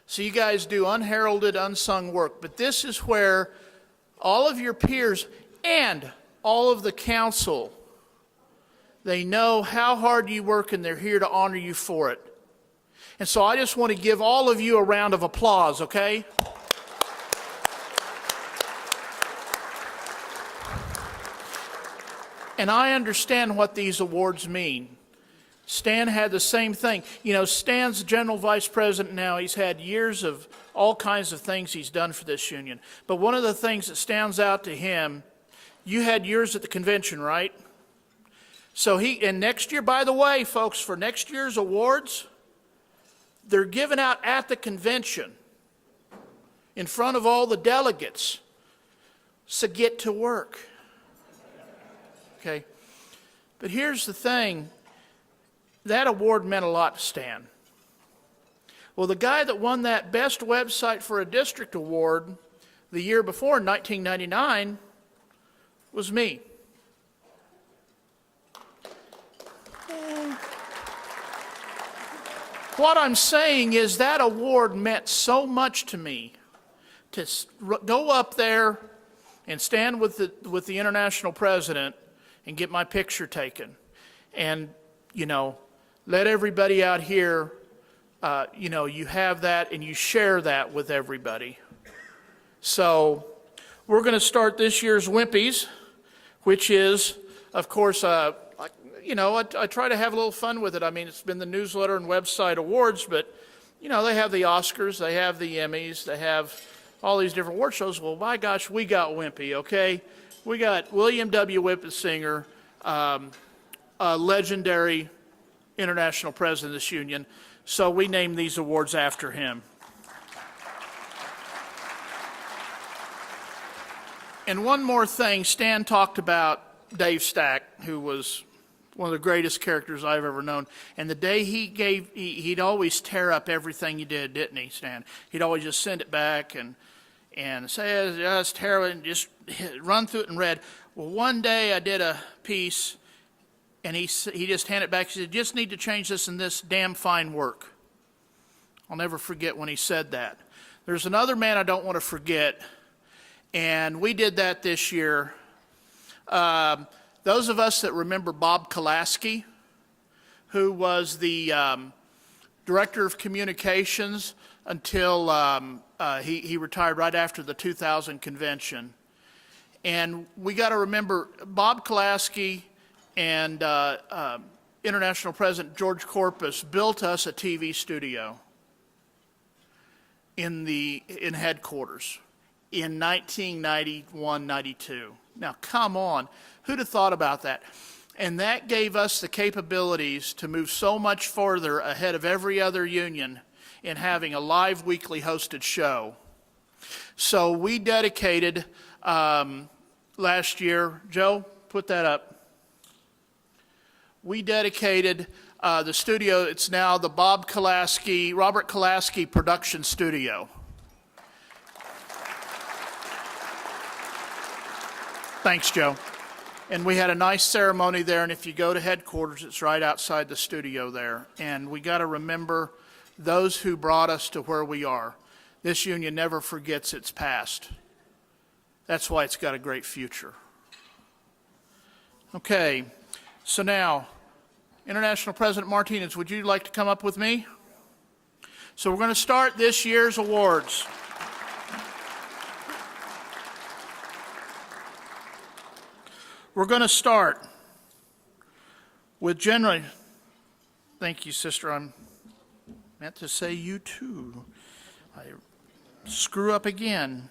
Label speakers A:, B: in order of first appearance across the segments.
A: So you guys do unheralded, unsung work. But this is where all of your peers and all of the council, they know how hard you work and they're here to honor you for it. And so I just want to give all of you a round of applause, okay? And I understand what these awards mean. Stan had the same thing. You know, Stan's general vice president now. He's had years of all kinds of things he's done for this union. But one of the things that stands out to him, you had yours at the convention, right? So and next year, by the way, folks, for next year's awards, they're given out at the convention in front of all the delegates. So get to work. Okay? But here's the thing. That award meant a lot to Stan. Well, the guy that won that Best Website for a District award the year before, in 1999, was me. What I'm saying is that award meant so much to me to go up there and stand with the international president and get my picture taken. And, you know, let everybody out here, you know, you have that and you share that with everybody. So we're going to start this year's Wimpys, which is, of course, you know, I try to have a little fun with it. I mean, it's been the newsletter and website awards, but, you know, they have the Oscars, they have the Emmys, they have all these different award shows. Well, my gosh, we got Wimpy, okay? We got William W. Wimpy Singer, a legendary international president of this union, so we named these awards after him. And one more thing, Stan talked about Dave Stack, who was one of the greatest characters I've ever known. And the day he'd always tear up everything you did, didn't he, Stan? He'd always just send it back and say, it's terrible, and just run through it and read. Well, one day I did a piece, and he just handed it back. He said, just need to change this and this, damn fine work. I'll never forget when he said that. There's another man I don't want to forget, and we did that this year. Those of us that remember Bob Kolaski, who was the director of communications until he retired right after the 2000 convention. And we got to remember Bob Kolaski and International President George Corpus built us a TV studio in headquarters in 1991-92. Now, come on. Who'd have thought about that? And that gave us the capabilities to move so much further ahead of every other union in having a live weekly hosted show. So we dedicated last year, Joe, put that up. We dedicated the studio, it's now the Robert Kolaski Production Studio. Thanks, Joe. And we had a nice ceremony there, and if you go to headquarters, it's right outside the studio there. And we got to remember those who brought us to where we are. This union never forgets its past. That's why it's got a great future. Okay, so now, International President Martinez, would you like to come up with me? So we're going to start this year's awards. We're going to start with generally, thank you, sister. I meant to say you too. I screw up again.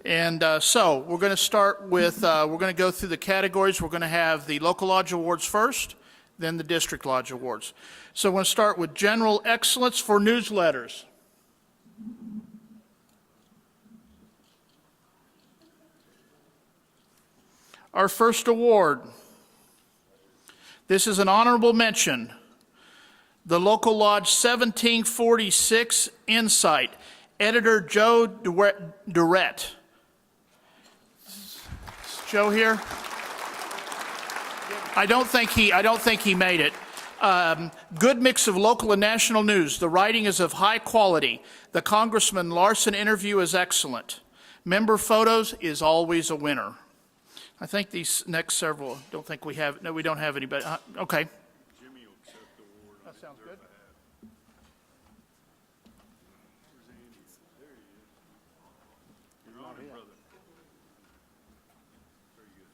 A: And so we're going to start with, we're going to go through the categories. We're going to have the local lodge awards first, then the district lodge awards. So we're going to start with general excellence for newsletters. Our first award, this is an honorable mention, the Local Lodge 1746 Insight, Editor Joe Durrett. Is Joe here? I don't think he made it. Good mix of local and national news. The writing is of high quality. The Congressman Larson interview is excellent. Member photos is always a winner. I think these next several, don't think we have, no, we don't have anybody. Okay.
B: Jimmy will accept the award.
A: That sounds good.
B: There he is. You're on it, brother. Very good.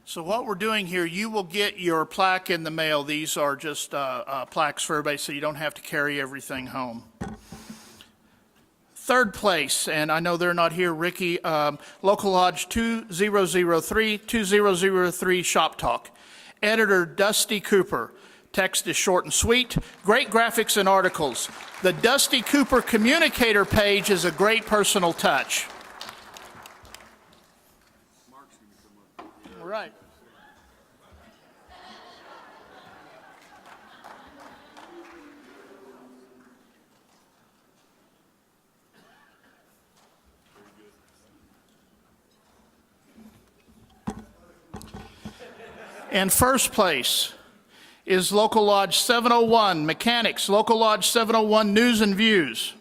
A: So what we're doing here, you will get your plaque in the mail. These are just plaques for everybody, so you don't have to carry everything home. Third place, and I know they're not here, Ricky, Local Lodge 2003 Shop Talk. Editor Dusty Cooper. Text is short and sweet. Great graphics and articles. The Dusty Cooper Communicator page is a great personal touch.
B: Mark's going to come up.
A: All right. And first place is Local Lodge 701, Mechanics, Local Lodge 701 News and Views.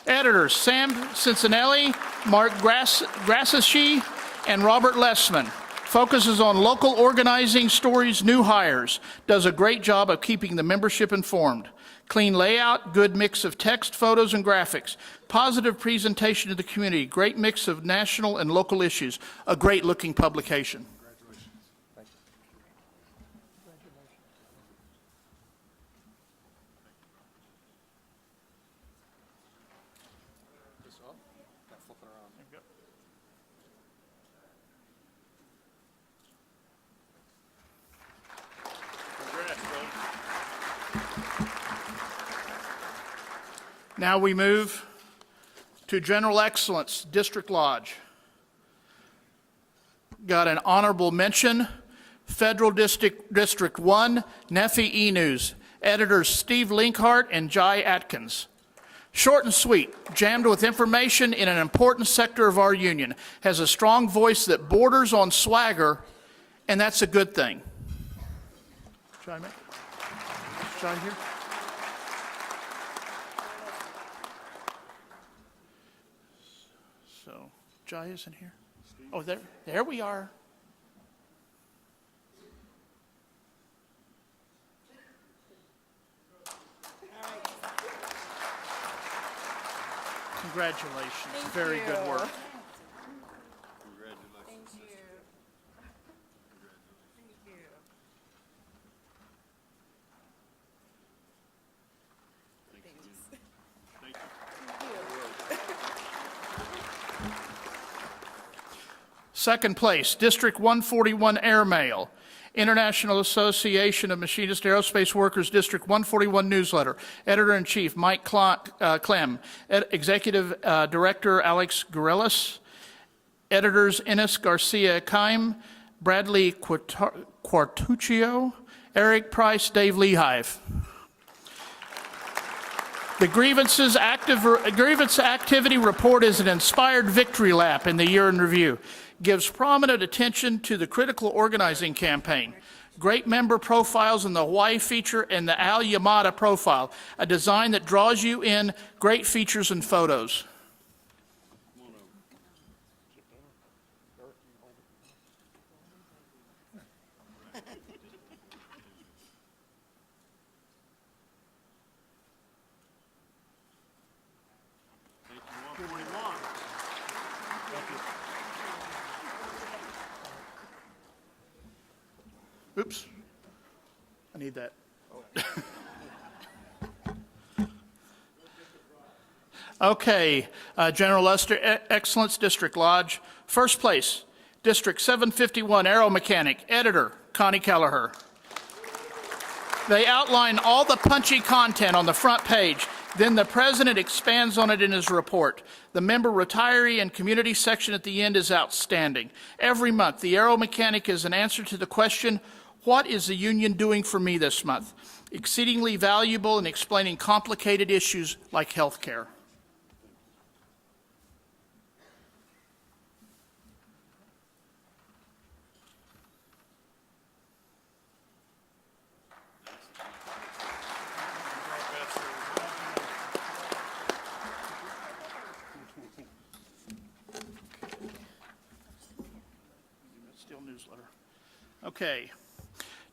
A: Editors, Sam Cincinnati, Mark Grassaschi, and Robert Lessman. Focuses on local organizing, stories, new hires. Does a great job of keeping the membership informed. Clean layout, good mix of text, photos, and graphics. Positive presentation to the community. Great mix of national and local issues. A great looking publication. Now we move to General Excellence, District Lodge. Got an honorable mention, Federal District 1, Nephi E-News. Editors Steve Linkhart and Jai Atkins. Short and sweet, jammed with information in an important sector of our union. Has a strong voice that borders on swagger, and that's a good thing. Jai, mate? Jai here? So, Jai isn't here? Oh, there we are. Congratulations. Very good work.
B: Congratulations.
C: Thank you. Thank you.
B: Thank you.
A: Second place, District 141 Airmail. International Association of Machinist Aerospace Workers, District 141 Newsletter. Editor-in-Chief Mike Clem. Executive Director Alex Gorelis. Editors Ines Garcia Keim, Bradley Quartuccio, Eric Price, Dave Lehive. The grievance activity report is an inspired victory lap in the year in review. Gives prominent attention to the critical organizing campaign. Great member profiles in the Hawaii feature and the Al Yamada profile. A design that draws you in, great features and photos.
B: Thank you, 141.
A: Oops, I need that. Okay, General Excellence District Lodge. First place, District 751 Aero Mechanic. Editor, Connie Kelleher. They outline all the punchy content on the front page. Then the president expands on it in his report. The member retiree and community section at the end is outstanding. Every month, the Aero Mechanic is an answer to the question, what is the union doing for me this month? exceedingly valuable in explaining complicated issues like health care. Still newsletter. Okay,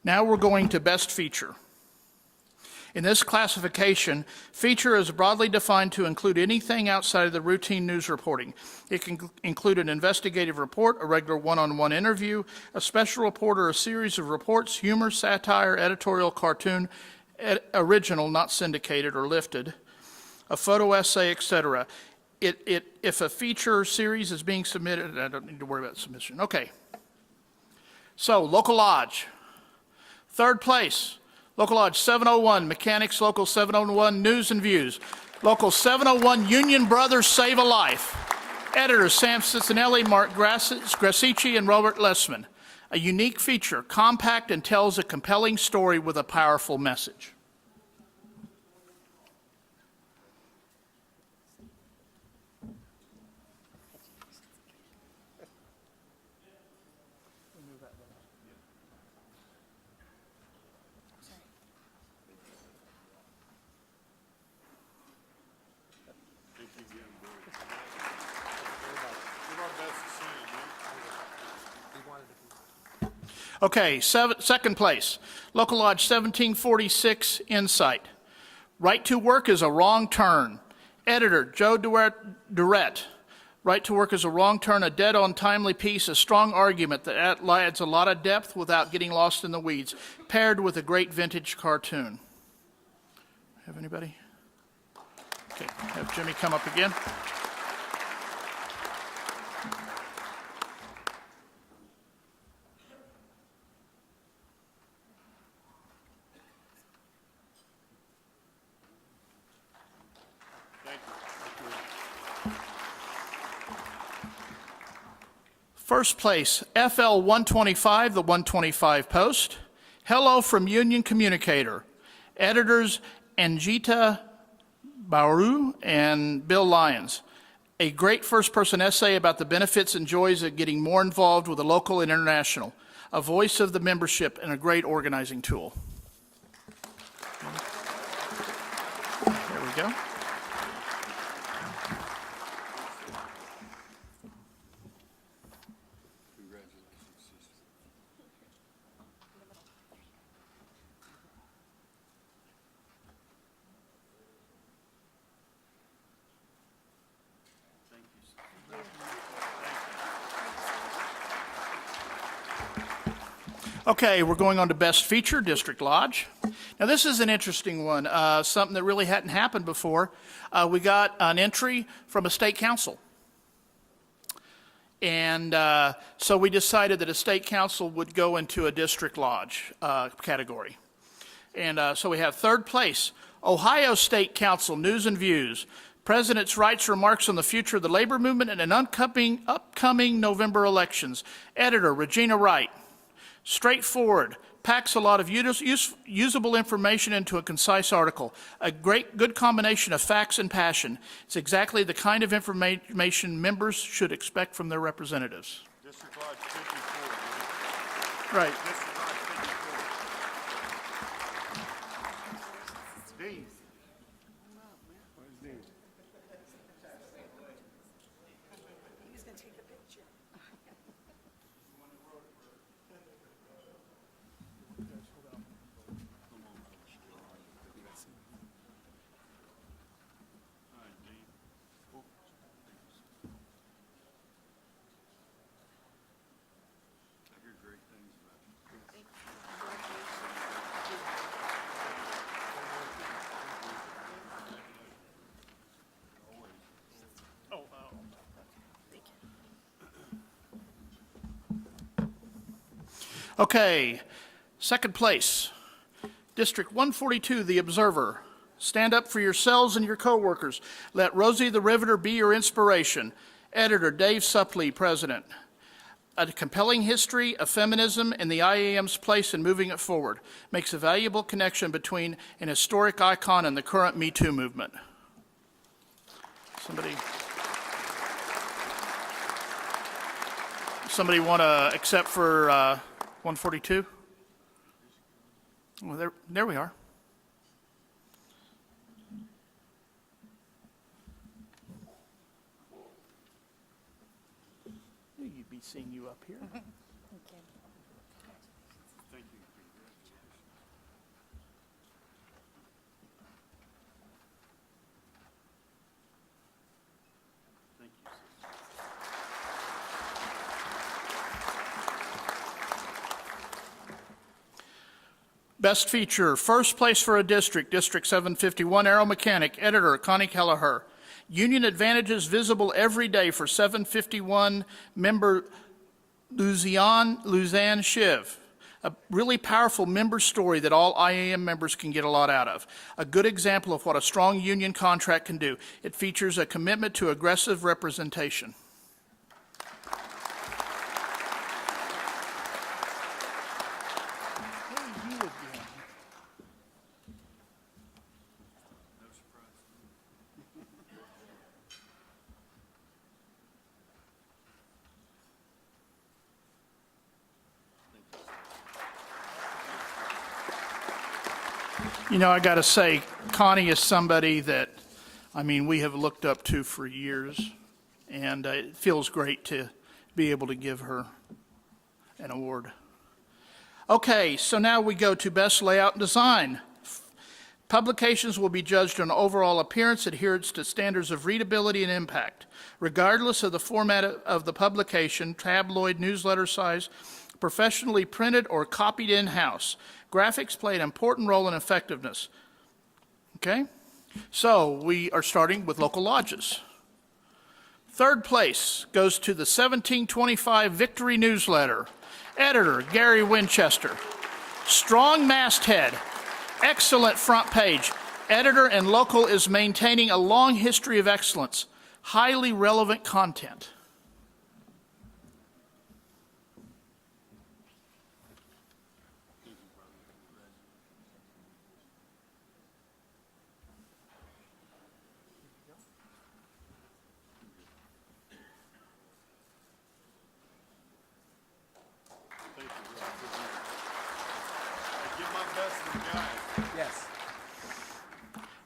A: now we're going to best feature. In this classification, feature is broadly defined to include anything outside of the routine news reporting. It can include an investigative report, a regular one-on-one interview, a special report or a series of reports, humor, satire, editorial, cartoon, original, not syndicated or lifted, a photo essay, etc. If a feature series is being submitted, I don't need to worry about submission. Okay. So, Local Lodge. Third place, Local Lodge 701, Mechanics Local 701, News and Views. Local 701, Union Brothers Save a Life. Editors Sam Cicinelli, Mark Grasici, and Robert Lessman. A unique feature, compact and tells a compelling story with a powerful message. Okay, second place, Local Lodge 1746, Insight. Right to work is a wrong turn. Editor, Joe Durrett. Right to work is a wrong turn, a dead-on timely piece, a strong argument that adds a lot of depth without getting lost in the weeds, paired with a great vintage cartoon. Have anybody? Okay, have Jimmy come up again. First place, FL 125, the 125 Post. Hello from Union Communicator. Editors Anjita Bauru and Bill Lyons. A great first-person essay about the benefits and joys of getting more involved with the local and international. A voice of the membership and a great organizing tool. There we go. Okay, we're going on to Best Feature, District Lodge. Now this is an interesting one, something that really hadn't happened before. We got an entry from a state council. And so we decided that a state council would go into a district lodge category. And so we have third place, Ohio State Council, News and Views. President's Rights Remarks on the Future of the Labor Movement and an upcoming November elections. Editor, Regina Wright. Straightforward, packs a lot of usable information into a concise article. A good combination of facts and passion. It's exactly the kind of information members should expect from their representatives.
B: District Lodge 54.
A: Right.
B: District Lodge 54. Dean. Where's Dean?
C: He's going to take the picture.
B: All right, Dean. I hear great things about you.
A: Okay, second place, District 142, The Observer. Stand up for yourselves and your coworkers. Let Rosie the Riveter be your inspiration. Editor, Dave Suppley, President. a compelling history of feminism and the IAM's place in moving it forward. Makes a valuable connection between an historic icon and the current Me Too movement. Somebody want to accept for 142? Well, there we are. You'd be seeing you up here.
B: Thank you. Thank you, sister.
A: Best feature, first place for a district, District 751, Aero Mechanic, editor Connie Kelleher. Union advantages visible every day for 751 member Luzanne Shiv. A really powerful member story that all IAM members can get a lot out of. A good example of what a strong union contract can do. It features a commitment to aggressive representation.
B: No surprise.
A: You know, I got to say, Connie is somebody that, I mean, we have looked up to for years, and it feels great to be able to give her an award. Okay, so now we go to Best Layout and Design. Publications will be judged on overall appearance, adherence to standards of readability and impact. Regardless of the format of the publication, tabloid, newsletter size, professionally printed or copied in-house, graphics play an important role in effectiveness. Okay? So we are starting with local lodges. Third place goes to the 1725 Victory Newsletter. Editor, Gary Winchester. Strong masthead. Excellent front page. Editor and local is maintaining a long history of excellence. Highly relevant content.
B: Thank you. I give my best to the guys.
D: Yes.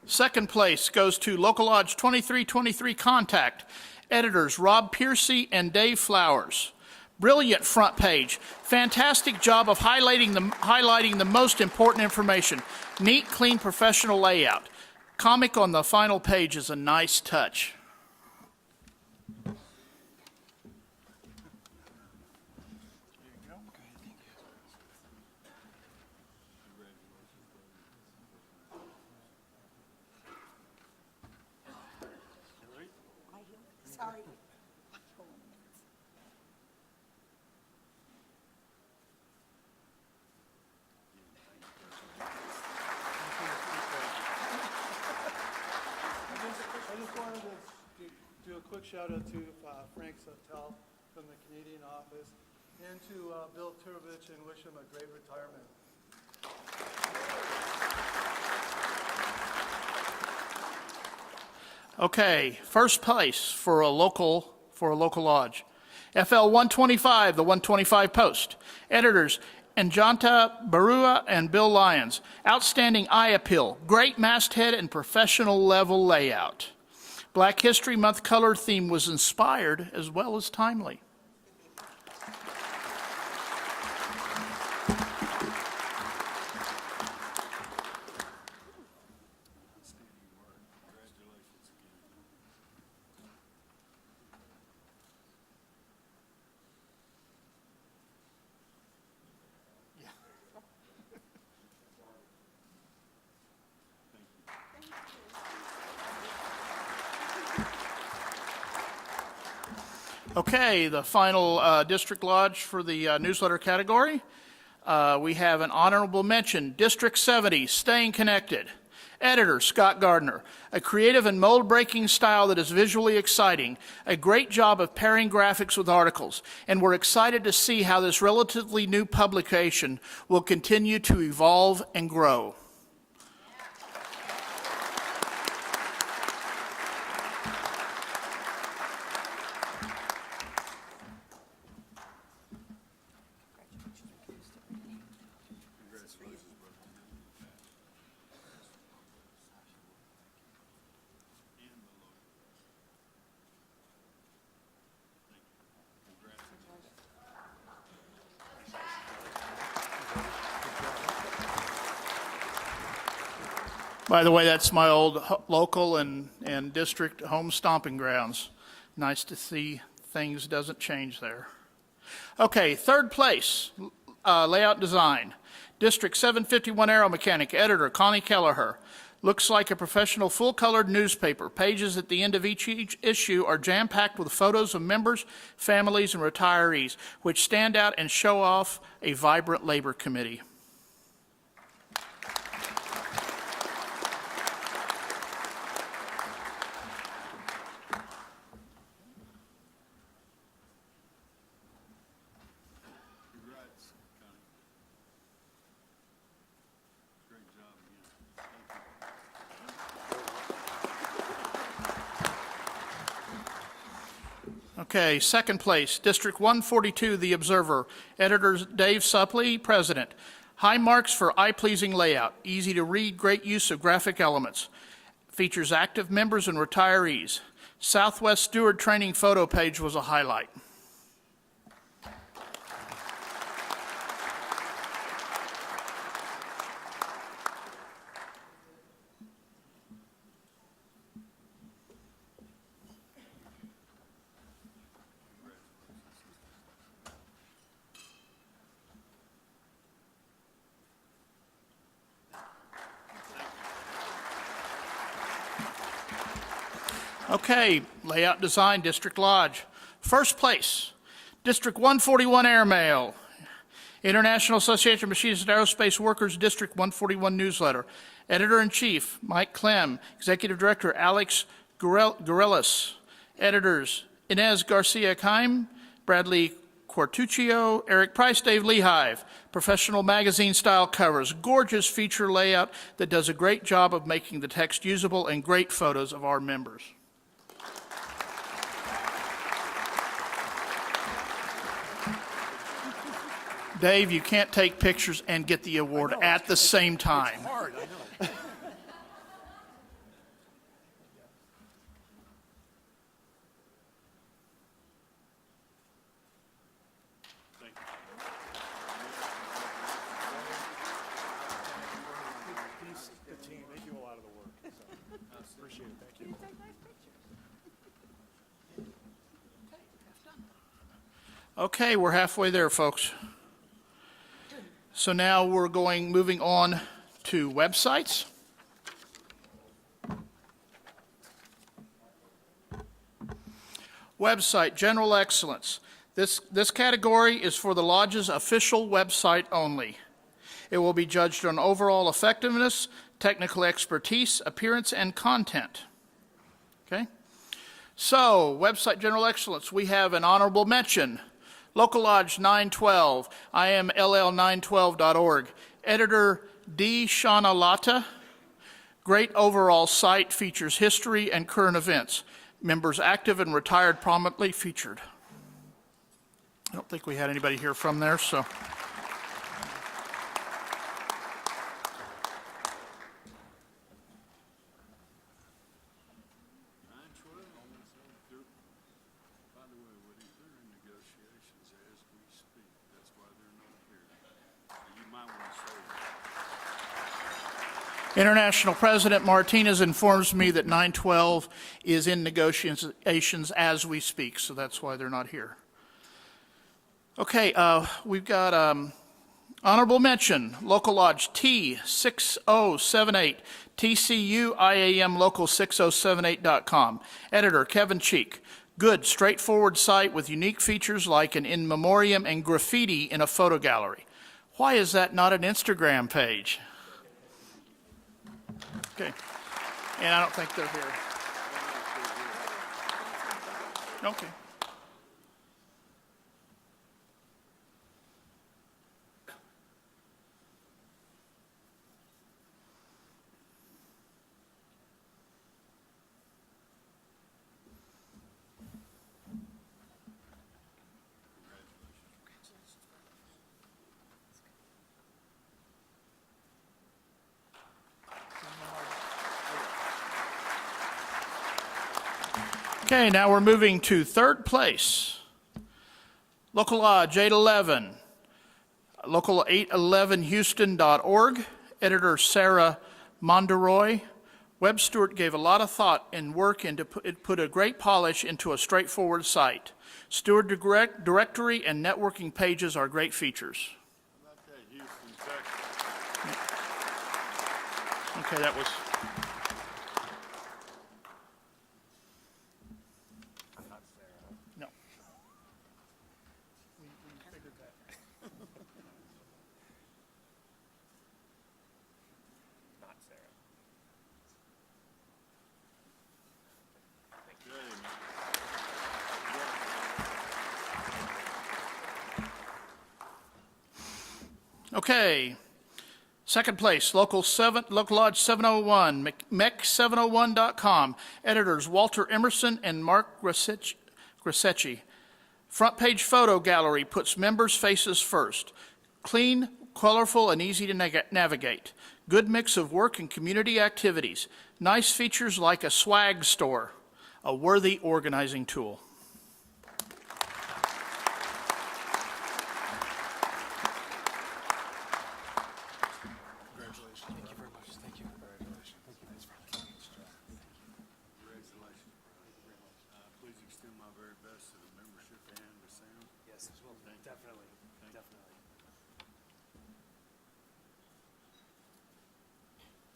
A: Second place goes to Local Lodge 2323 Contact. Editors Rob Piercy and Dave Flowers. Brilliant front page. Fantastic job of highlighting the most important information. Neat, clean, professional layout. Comic on the final page is a nice touch.
C: Sorry.
E: I just wanted to do a quick shout out to Frank Suttel from the Canadian office and to Bill Turovich and wish him a great retirement.
A: Okay, first place for a local lodge. FL 125, the 125 Post. Editors Anjanta Barua and Bill Lyons. Outstanding eye appeal, great masthead and professional level layout. Black History Month color theme was inspired as well as timely.
B: Outstanding work. Congratulations again.
A: Okay, the final district lodge for the newsletter category. We have an honorable mention, District 70, Staying Connected. Editor, Scott Gardner. A creative and mold-breaking style that is visually exciting. A great job of pairing graphics with articles. And we're excited to see how this relatively new publication will continue to evolve and grow. By the way, that's my old local and district home stomping grounds. Nice to see things doesn't change there. Okay, third place, layout design. District 751 Aero Mechanic, editor Connie Kelleher. Looks like a professional full-colored newspaper. Pages at the end of each issue are jam-packed with photos of members, families, and retirees, which stand out and show off a vibrant labor committee.
B: Congrats, Connie. Great job again.
A: Okay, second place, District 142, The Observer. Editor Dave Suppley, President. High marks for eye-pleasing layout, easy to read, great use of graphic elements. Features active members and retirees. Southwest Steward Training photo page was a highlight. Okay, layout design, District Lodge. First place, District 141 Airmail. International Association of Machinists and Aerospace Workers, District 141 newsletter. Editor-in-Chief, Mike Clem. Executive Director, Alex Gorelis. Editors, Inez Garcia-Keim, Bradley Quartuccio, Eric Price, Dave Lehive. Professional magazine style covers, gorgeous feature layout that does a great job of making the text usable, and great photos of our members. Dave, you can't take pictures and get the award at the same time.
B: It's hard, I know. Thank you.
D: He's the team, they do a lot of the work, so, appreciate it, thank you.
A: Okay, we're halfway there, folks. So now we're moving on to websites. Website, general excellence. This category is for the Lodge's official website only. It will be judged on overall effectiveness, technical expertise, appearance, and content. Okay? So, website general excellence, we have an honorable mention. Local Lodge 912, imll912.org. Editor D. Shauna Lata. Great overall site, features history and current events. Members active and retired prominently featured. I don't think we had anybody here from there, so.
B: By the way, Woody, they're in negotiations as we speak. That's why they're not here. You might want to say that.
A: International President Martinez informs me that 912 is in negotiations as we speak, so that's why they're not here. Okay, we've got honorable mention, Local Lodge T6078, TCU IAM Local 6078.com. Editor Kevin Cheek. Good, straightforward site with unique features like an in memoriam and graffiti in a photo gallery. Why is that not an Instagram page? Okay. And I don't think they're here. Okay. Okay, now we're moving to third place. Local Lodge 811, local811houston.org, editor Sarah Monderoy. Web Stewart gave a lot of thought and work into put a great polish into a straightforward site. Stewart directory and networking pages are great features.
B: Okay, Houston, Texas.
A: Okay, that was. No. We figured that. Okay. Second place, Local Lodge 701, mec701.com. Editors Walter Emerson and Mark Grasecci. Front page photo gallery puts members' faces first. Clean, colorful, and easy to navigate. Good mix of work and community activities. Nice features like a swag store. A worthy organizing tool.
D: Congratulations. Thank you very much. Thank you. Congratulations. Thank you. Thanks for
B: Congratulations, brother. Please extend my very best to the membership and to Sam.
D: Yes, well, definitely. Definitely.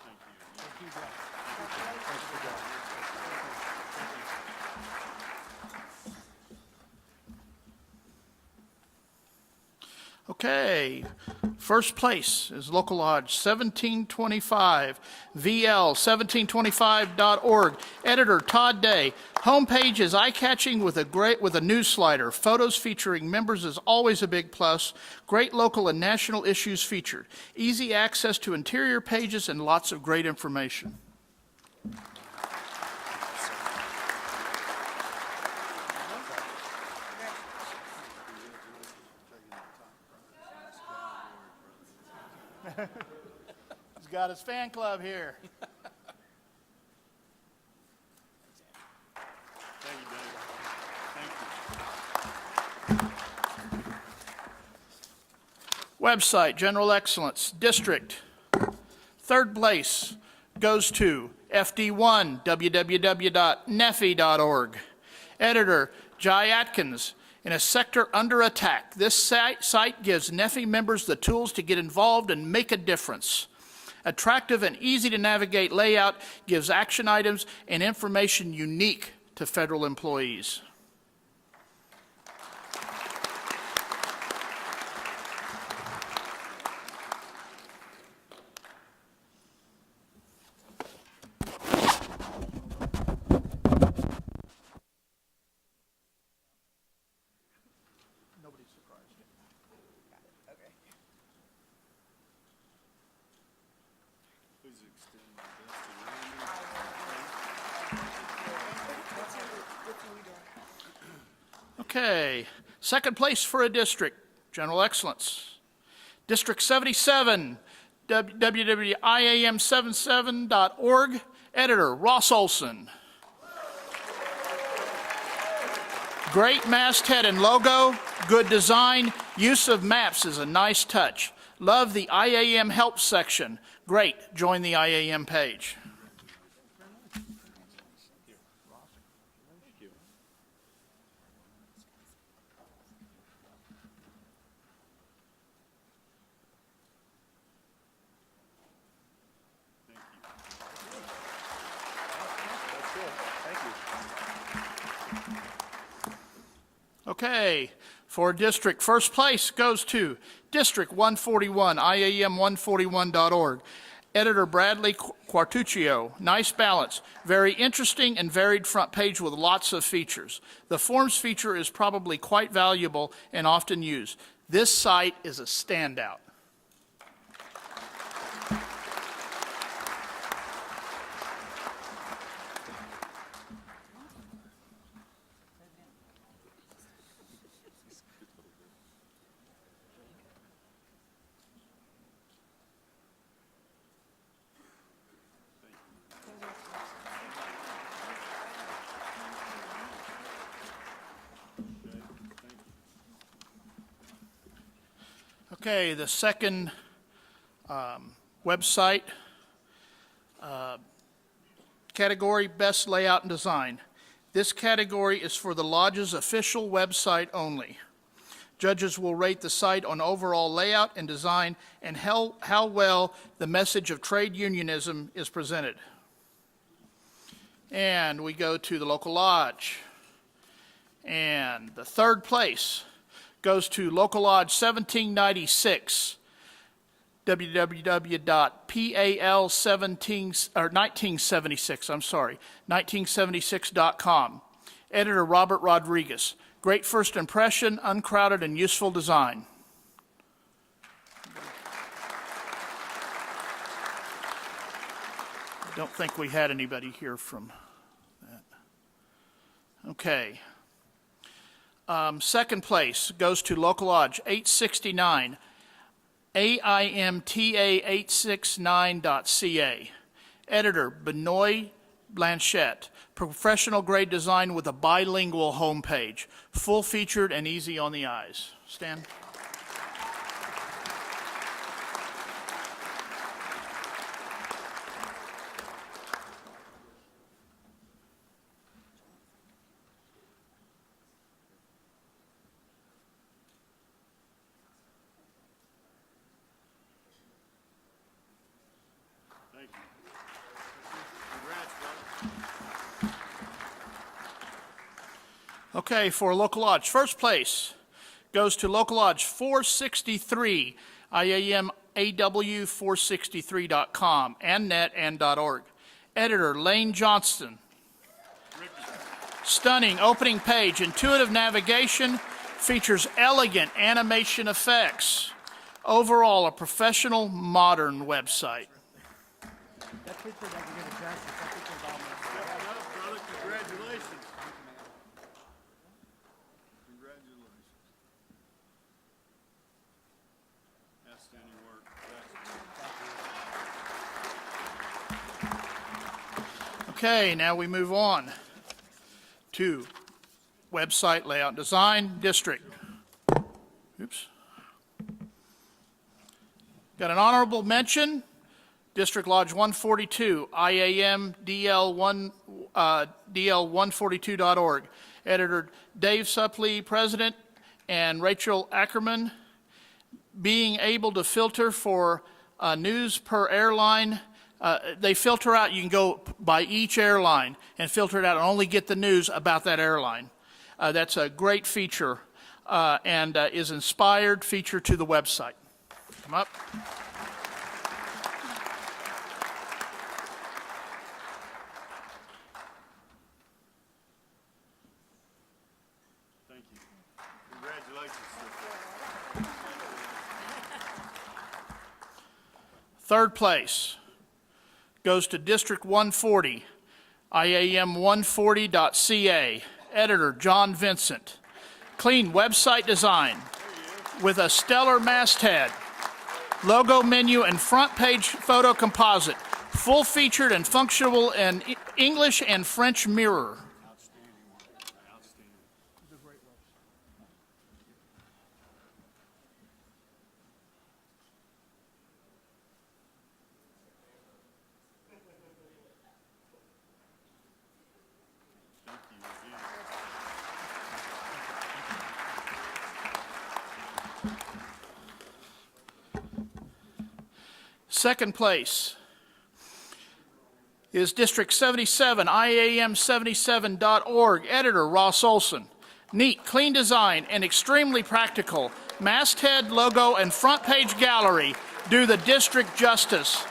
B: Thank you.
D: Thank you, guys. Thanks for that.
A: Okay, first place is Local Lodge 1725, VL1725.org. Editor Todd Day. Homepage is eye-catching with a news slider. Photos featuring members is always a big plus. Great local and national issues featured. Easy access to interior pages and lots of great information. He's got his fan club here.
B: Thank you, Dave. Thank you.
A: Website, General Excellence, District. Third place goes to FD1, www.nefi.org. Editor, Jai Atkins. In a sector under attack, this site gives NEFI members the tools to get involved and make a difference. Attractive and easy to navigate layout gives action items and information unique to federal employees. Nobody's surprised.
B: Please extend my best to Randy.
A: Okay, second place for a district, General Excellence. District 77, www.iam77.org. Editor, Ross Olson. Great masthead and logo, good design, use of maps is a nice touch. Love the IAM help section. Great, join the IAM page. Okay, for district, first place goes to District 141, IAM141.org. Editor Bradley Quartuccio. Nice balance. Very interesting and varied front page with lots of features. The forms feature is probably quite valuable and often used. This site is a standout. Okay, the second website category, Best Layout and Design. This category is for the Lodge's official website only. Judges will rate the site on overall layout and design and how well the message of trade unionism is presented. And we go to the local lodge. And the third place goes to Local Lodge 1796, www.PAL1976.com. Editor Robert Rodriguez. Great first impression, uncrowded and useful design. I don't think we had anybody here from that. Okay. Second place goes to Local Lodge 869, AIMTA869.ca. Editor Benoit Blanchette. Professional grade design with a bilingual homepage. Full featured and easy on the eyes. Stan?
B: Thank you. Congrats, brother.
A: Okay, for Local Lodge, first place goes to Local Lodge 463, IAMAW463.com, and net and .org. Editor Lane Johnston. Stunning opening page, intuitive navigation, features elegant animation effects. Overall, a professional, modern website.
D: That picture doesn't get adjusted. That picture's all messed up.
B: Step it up, brother. Congratulations. Congratulations. Outstanding work.
A: Okay, now we move on to website layout design district. Oops. Got an honorable mention, District Lodge 142, IAM DL142.org. Editor Dave Suppley, President, and Rachel Ackerman. Being able to filter for news per airline. They filter out, you can go by each airline and filter it out and only get the news about that airline. That's a great feature and is inspired feature to the website. Come up.
B: Thank you. Congratulations, sir.
A: Third place goes to District 140, IAM140.ca. Editor John Vincent. Clean website design with a stellar masthead, logo menu, and front page photo composite. Full featured and functional in English and French mirror.
B: Outstanding work. Outstanding. Thank you again.
A: Second place is District 77, IAM77.org. Editor Ross Olson. Neat, clean design, and extremely practical. Masthead, logo, and front page gallery do the district justice.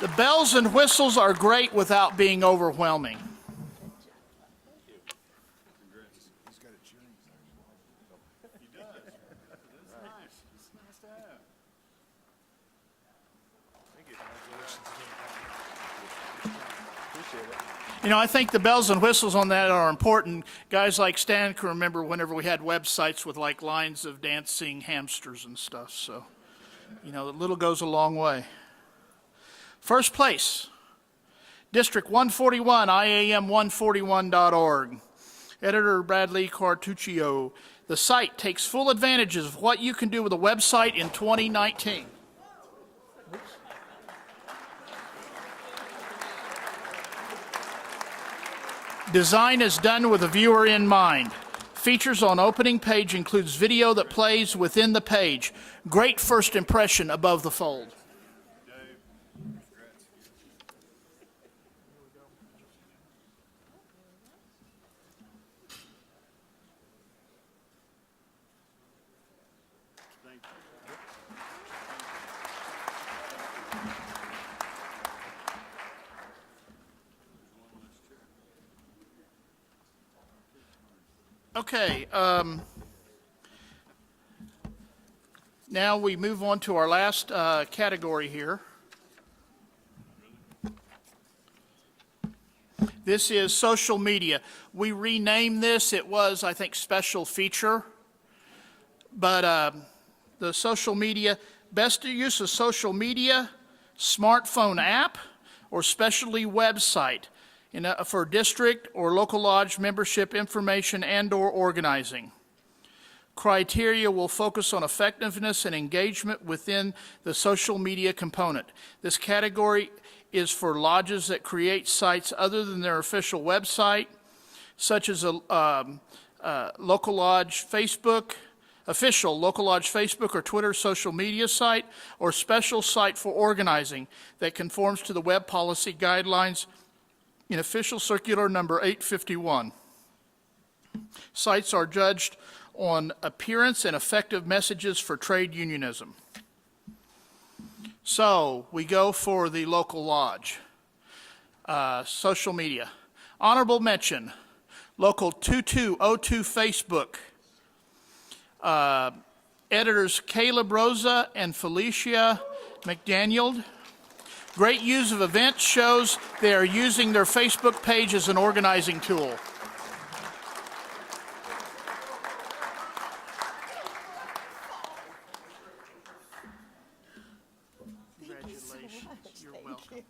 A: The bells and whistles are great without being overwhelming. You know, I think the bells and whistles on that are important. Guys like Stan can remember whenever we had websites with like lines of dancing hamsters and stuff. So, you know, a little goes a long way. First place, District 141, IAM141.org. Editor Bradley Cartuccio. The site takes full advantages of what you can do with a website in 2019. Design is done with the viewer in mind. Features on opening page includes video that plays within the page. Great first impression above the fold. Okay, now we move on to our last category here. This is social media. We renamed this. It was, I think, special feature. But the social media, best use of social media, smartphone app, or specialty website. For district or local lodge membership information and/or organizing. Criteria will focus on effectiveness and engagement within the social media component. This category is for lodges that create sites other than their official website, such as a local lodge Facebook, official local lodge Facebook or Twitter social media site, or special site for organizing that conforms to the web policy guidelines in official circular number 851. Sites are judged on appearance and effective messages for trade unionism. So we go for the local lodge. Social media. Honorable mention, local 2202 Facebook. Editors Caleb Rosa and Felicia McDaniel. Great use of events shows they are using their Facebook page as an organizing tool. Congratulations. You're welcome.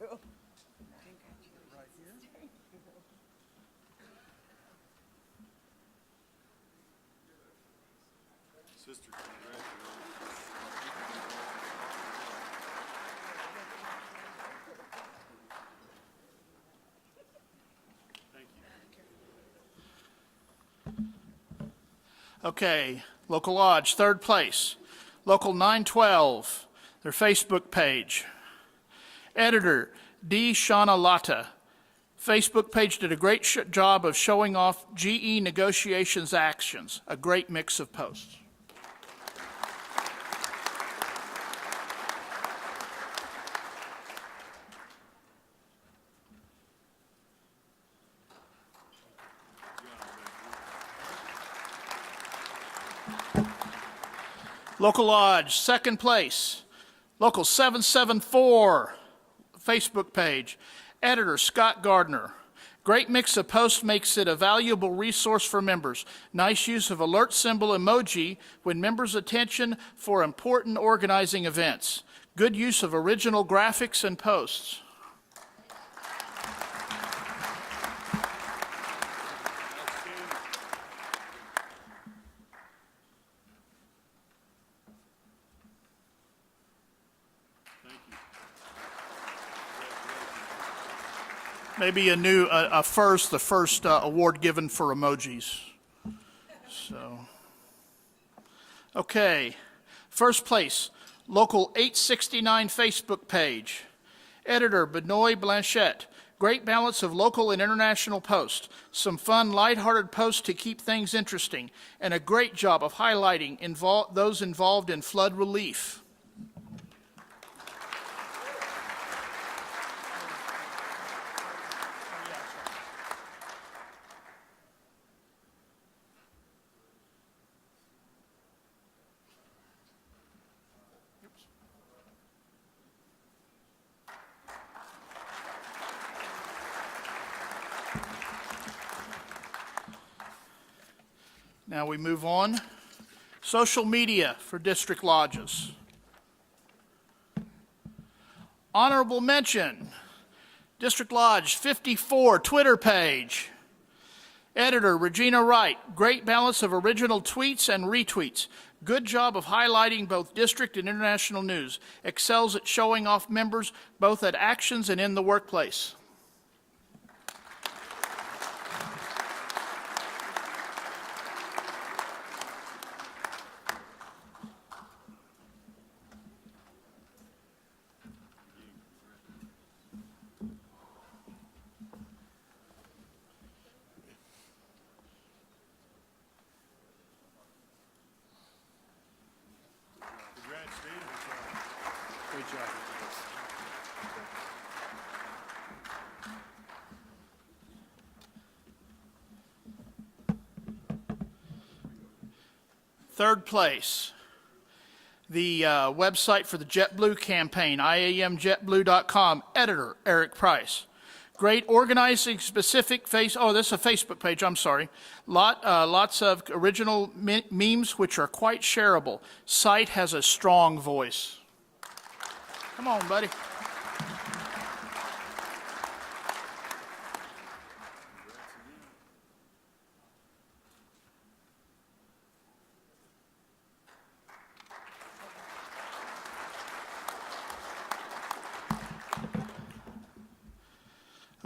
B: Sister, congratulations.
A: Okay, local lodge, third place. Local 912, their Facebook page. Editor D. Shauna Latta. Facebook page did a great job of showing off GE negotiations actions. A great mix of posts. Local lodge, second place. Local 774, Facebook page. Editor Scott Gardner. Great mix of posts makes it a valuable resource for members. Nice use of alert symbol emoji when members' attention for important organizing events. Good use of original graphics and posts. Maybe the first award given for emojis. So, okay, first place, local 869 Facebook page. Editor Benoit Blanchette. Great balance of local and international posts. Some fun, lighthearted posts to keep things interesting, and a great job of highlighting those involved in flood relief. Now we move on. Social media for district lodges. Honorable mention, District Lodge 54 Twitter page. Editor Regina Wright, great balance of original tweets and retweets. Good job of highlighting both district and international news. Excels at showing off members both at actions and in the workplace.
B: Congrats, Steve.
D: Great job.
A: Third place, the website for the JetBlue campaign, iamjetblue.com, editor Eric Price. Great organizing specific this is a Facebook page, I'm sorry. Lots of original memes which are quite shareable. Site has a strong voice. Come on, buddy.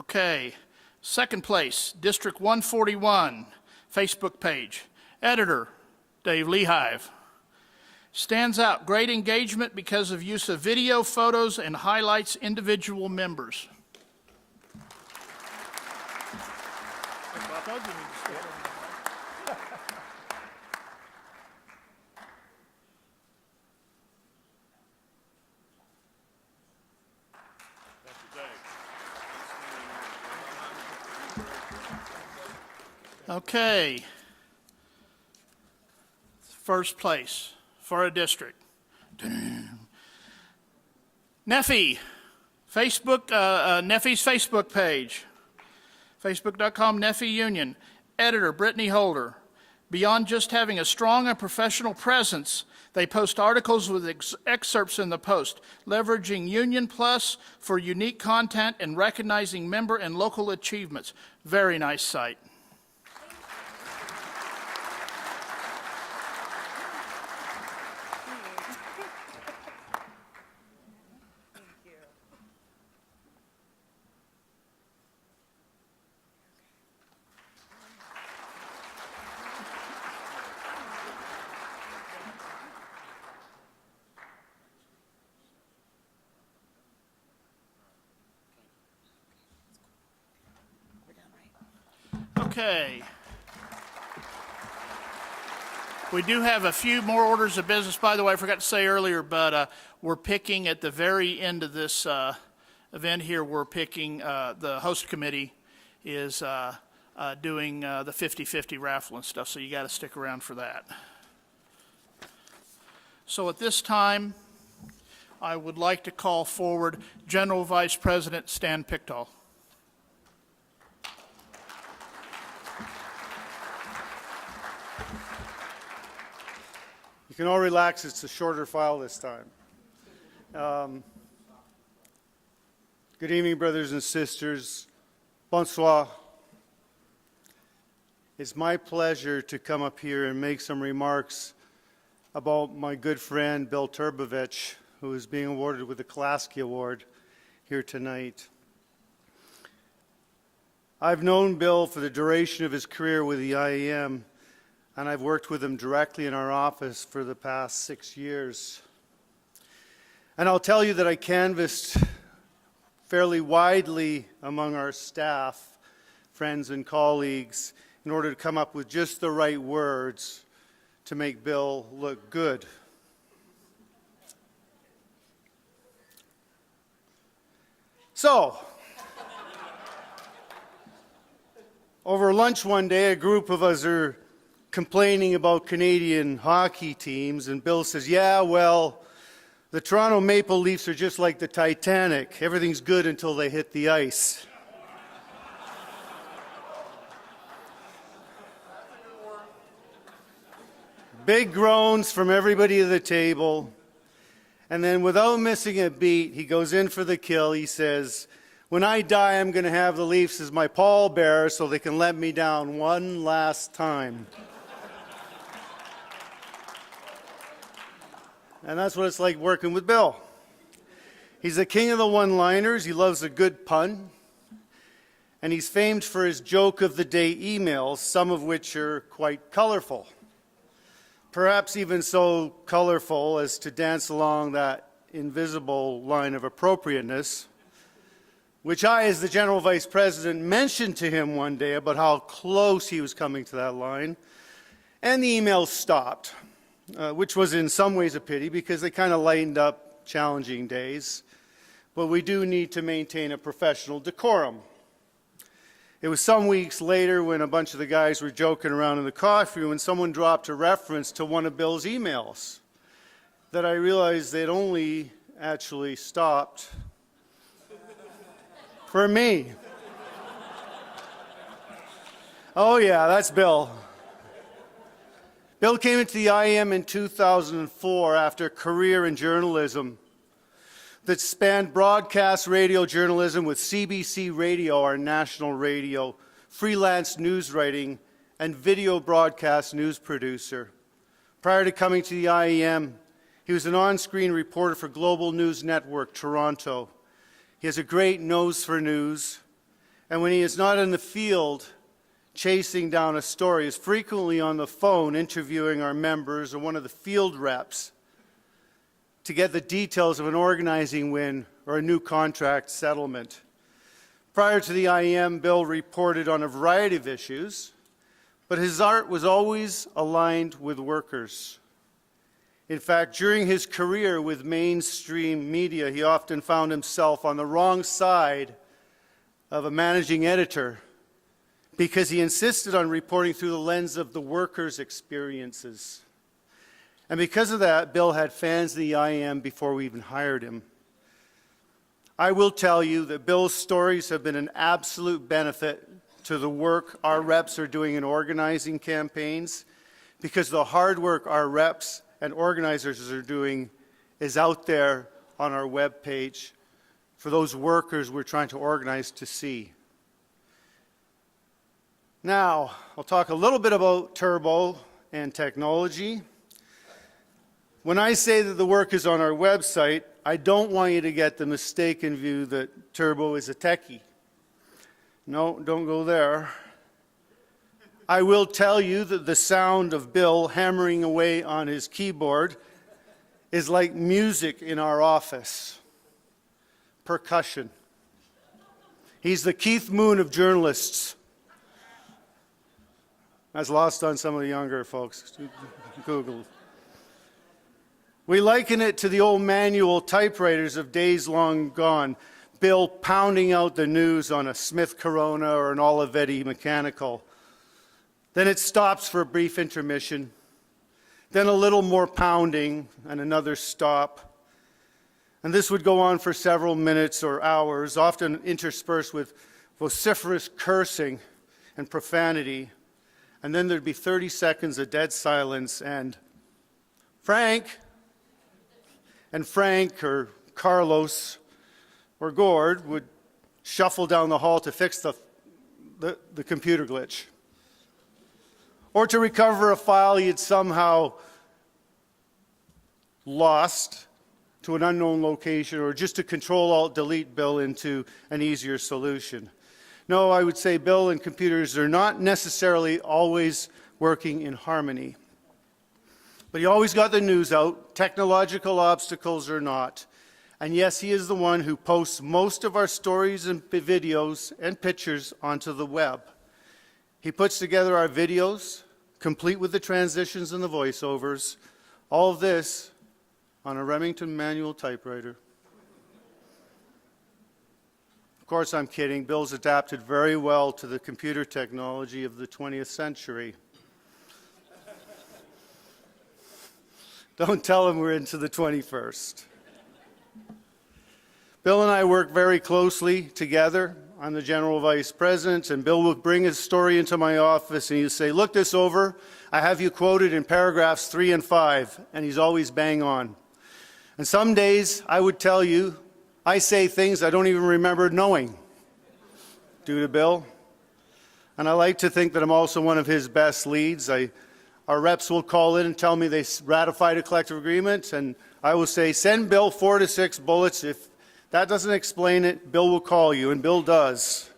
A: Okay, second place, District 141, Facebook page. Editor, Dave Lehive. Stands out, great engagement because of use of video, photos, and highlights individual members. Okay. First place for a district. Neffy, Facebook, Neffy's Facebook page. Facebook.com, Neffy Union. Editor, Brittany Holder. Beyond just having a strong and professional presence, they post articles with excerpts in the post, leveraging Union Plus for unique content and recognizing member and local achievements. Very nice site. Okay. We do have a few more orders of business. By the way, I forgot to say earlier, but we're picking at the very end of this event here, we're picking, the host committee is doing the 50-50 raffle and stuff, so you got to stick around for that. So at this time, I would like to call forward General Vice President Stan Pickthall.
E: You can all relax, it's a shorter file this time. Good evening, brothers and sisters. Bonsoir. It's my pleasure to come up here and make some remarks about my good friend Bill Turbovich, who is being awarded with the Klasky Award here tonight. I've known Bill for the duration of his career with the IAM, and I've worked with him directly in our office for the past 6 years. And I'll tell you that I canvassed fairly widely among our staff, friends and colleagues, in order to come up with just the right words to make Bill look good. So, over lunch one day, a group of us are complaining about Canadian hockey teams, and Bill says, yeah, well, the Toronto Maple Leafs are just like the Titanic. Everything's good until they hit the ice. Big groans from everybody at the table. And then without missing a beat, he goes in for the kill. He says, when I die, I'm going to have the Leafs as my pallbearer so they can let me down one last time. And that's what it's like working with Bill. He's the king of the one-liners. He loves a good pun. And he's famed for his joke of the day emails, some of which are quite colorful. Perhaps even so colorful as to dance along that invisible line of appropriateness, which I, as the General Vice President, mentioned to him one day about how close he was coming to that line, and the emails stopped, which was in some ways a pity because they kind of lightened up challenging days, but we do need to maintain a professional decorum. It was some weeks later when a bunch of the guys were joking around in the coffee room and someone dropped a reference to one of Bill's emails that I realized they'd only actually stopped for me. Oh yeah, that's Bill. Bill came into the IM in 2004 after a career in journalism that spanned broadcast radio journalism with CBC Radio, our national radio, freelance news writing, and video broadcast news producer. Prior to coming to the IEM, he was an on-screen reporter for Global News Network, Toronto. He has a great nose for news, and when he is not in the field chasing down a story, is frequently on the phone interviewing our members or one of the field reps to get the details of an organizing win or a new contract settlement. Prior to the IEM, Bill reported on a variety of issues, but his art was always aligned with workers. In fact, during his career with mainstream media, he often found himself on the wrong side of a managing editor because he insisted on reporting through the lens of the workers' experiences. And because of that, Bill had fans in the IM before we even hired him. I will tell you that Bill's stories have been an absolute benefit to the work our reps are doing in organizing campaigns, because the hard work our reps and organizers are doing is out there on our webpage for those workers we're trying to organize to see. Now, I'll talk a little bit about Turbo and technology. When I say that the work is on our website, I don't want you to get the mistaken view that Turbo is a techie. No, don't go there. I will tell you that the sound of Bill hammering away on his keyboard is like music in our office. Percussion. He's the Keith Moon of journalists. That's lost on some of the younger folks. Google. We liken it to the old manual typewriters of days long gone. Bill pounding out the news on a Smith Corona or an Olivetti mechanical. Then it stops for a brief intermission. Then a little more pounding and another stop. And this would go on for several minutes or hours, often interspersed with vociferous cursing and profanity. And then there'd be 30 seconds of dead silence and Frank or Carlos or Gord would shuffle down the hall to fix the computer glitch, or to recover a file he had somehow lost to an unknown location, or just to Control-Alt-Delete Bill into an easier solution. No, I would say Bill and computers are not necessarily always working in harmony. But he always got the news out, technological obstacles or not. And yes, he is the one who posts most of our stories and videos and pictures onto the web. He puts together our videos, complete with the transitions and the voiceovers, all of this on a Remington manual typewriter. Of course, I'm kidding. Bill's adapted very well to the computer technology of the 20th century. Don't tell him we're into the 21st. Bill and I work very closely together I'm the General Vice President, and Bill will bring his story into my office, and he'll say, look this over. I have you quoted in paragraphs 3 and 5, and he's always bang on. And some days, I would tell you, I say things I don't even remember knowing, due to Bill. And I like to think that I'm also one of his best leads. Our reps will call in and tell me they ratified a collective agreement, and I will say, send Bill 4 to 6 bullets. If that doesn't explain it, Bill will call you, and Bill does.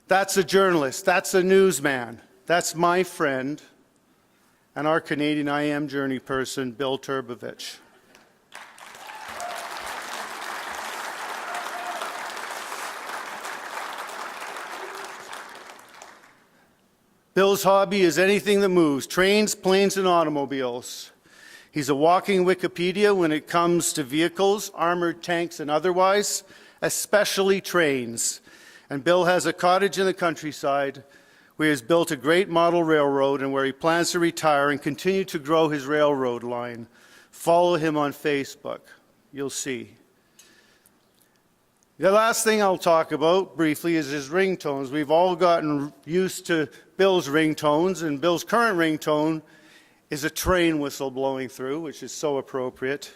E: That's a journalist. That's a newsman. That's my friend and our Canadian IM journey person, Bill Turbovich. Bill's hobby is anything that moves, trains, planes, and automobiles. He's a walking Wikipedia when it comes to vehicles, armored tanks, and otherwise, especially trains. And Bill has a cottage in the countryside where he has built a great model railroad and where he plans to retire and continue to grow his railroad line. Follow him on Facebook. You'll see. The last thing I'll talk about briefly is his ringtones. We've all gotten used to Bill's ringtones, and Bill's current ringtone is a train whistle blowing through, which is so appropriate.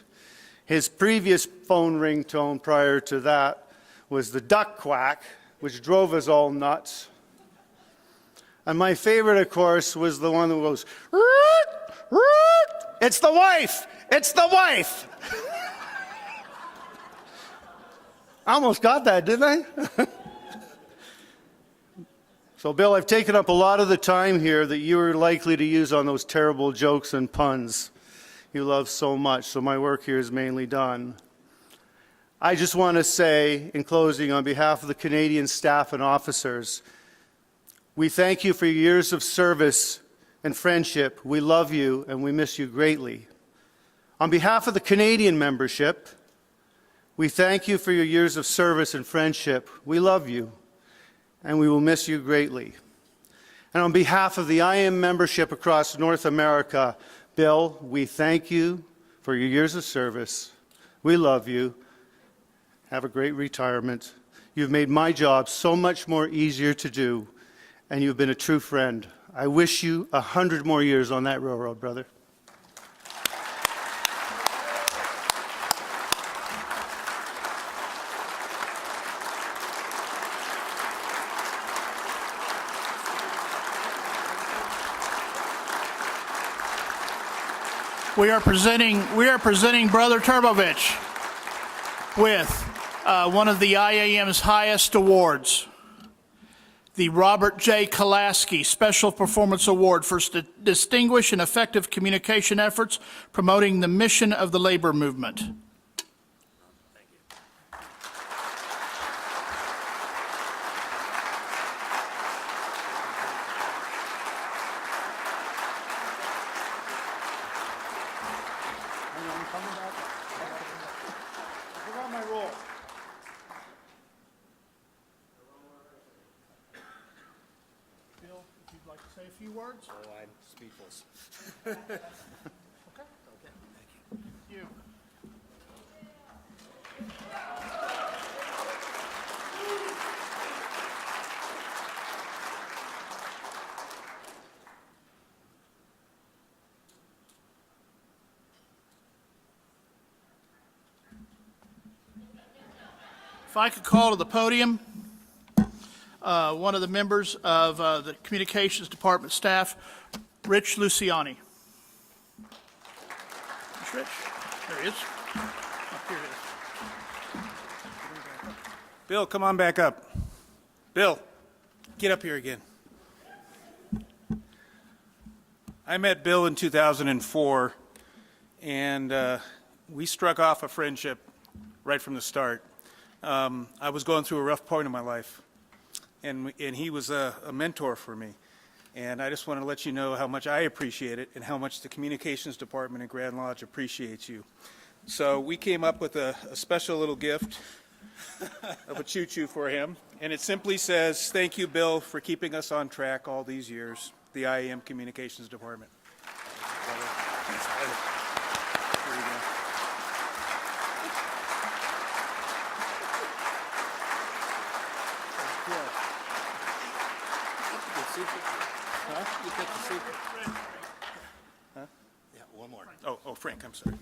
E: His previous phone ringtone prior to that was the duck quack, which drove us all nuts. And my favorite, of course, was the one that goes, root, root, it's the wife, it's the wife. I almost got that, didn't I? So, Bill, I've taken up a lot of the time here that you were likely to use on those terrible jokes and puns you love so much, so my work here is mainly done. I just want to say, in closing, on behalf of the Canadian staff and officers, we thank you for your years of service and friendship. We love you and we miss you greatly. On behalf of the Canadian membership, we thank you for your years of service and friendship. We love you, and we will miss you greatly. And on behalf of the IM membership across North America, Bill, we thank you for your years of service. We love you. Have a great retirement. You've made my job so much more easier to do, and you've been a true friend. I wish you 100 more years on that railroad, brother.
A: We are presenting Brother Turbovich with one of the IAM's highest awards, the Robert J. Kolaski Special Performance Award for distinguished and effective communication efforts promoting the mission of the labor movement. Bill, if you'd like to say a few words?
D: Oh, I'm speechless.
A: Okay. Thank you. If I could call to the podium one of the members of the Communications Department staff, Rich Luciani. Where's Rich? There he is. Oh, here he is.
F: Bill, come on back up. Bill, get up here again. I met Bill in 2004, and we struck off a friendship right from the start. I was going through a rough point in my life, and he was a mentor for me. And I just want to let you know how much I appreciate it and how much the Communications Department in Grand Lodge appreciates you. So we came up with a special little gift of a choo-choo for him, and it simply says, "Thank you, Bill, for keeping us on track all these years, the IAM Communications Department." Here you go.
D: Yeah, one more.
F: Oh, Frank, I'm sorry.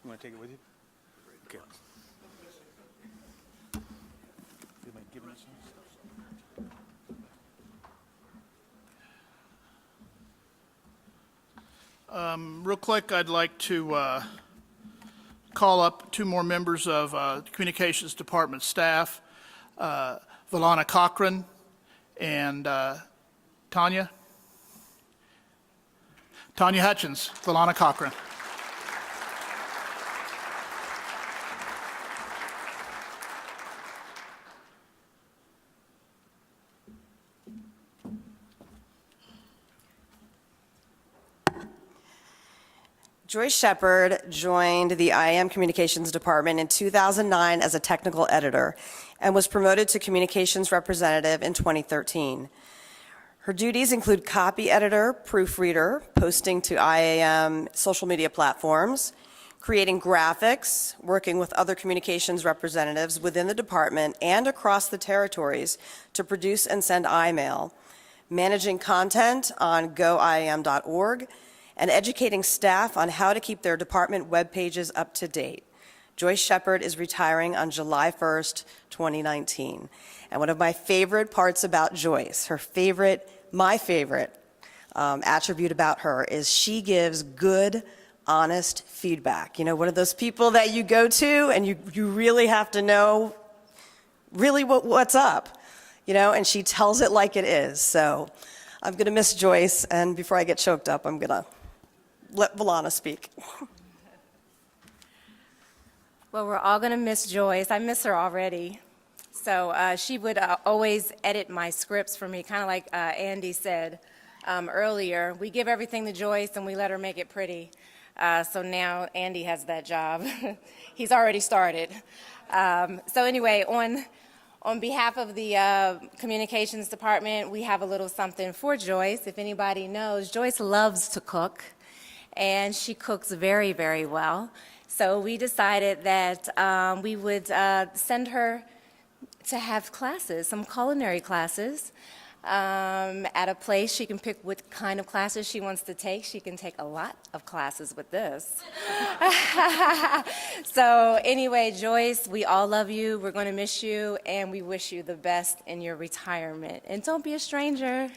F: You want to take it with you? Okay. You mind giving us some?
A: Real quick, I'd like to call up two more members of the Communications Department staff, Valana Cochran and Tanya Hutchins. Valana Cochran.
G: Joyce Shepard joined the IAM Communications Department in 2009 as a technical editor and was promoted to communications representative in 2013. Her duties include copy editor, proofreader, posting to IAM social media platforms, creating graphics, working with other communications representatives within the department and across the territories to produce and send iMail, managing content on goiam.org, and educating staff on how to keep their department web pages up to date. Joyce Shepard is retiring on July 1st, 2019. And one of my favorite parts about Joyce, my favorite attribute about her is she gives good, honest feedback. You know, one of those people that you go to and you really have to know really what's up, you know, and she tells it like it is. So I'm going to miss Joyce, and before I get choked up, I'm going to let Valana speak.
H: Well, we're all going to miss Joyce. I miss her already. So she would always edit my scripts for me, kind of like Andy said earlier. We give everything to Joyce, and we let her make it pretty. So now Andy has that job. He's already started. So anyway, on behalf of the communications department, we have a little something for Joyce. If anybody knows, Joyce loves to cook, and she cooks very, very well. So we decided that we would send her to have classes, some culinary classes, at a place. She can pick what kind of classes she wants to take. She can take a lot of classes with this. So anyway, Joyce, we all love you. We're going to miss you, and we wish you the best in your retirement. And don't be a stranger.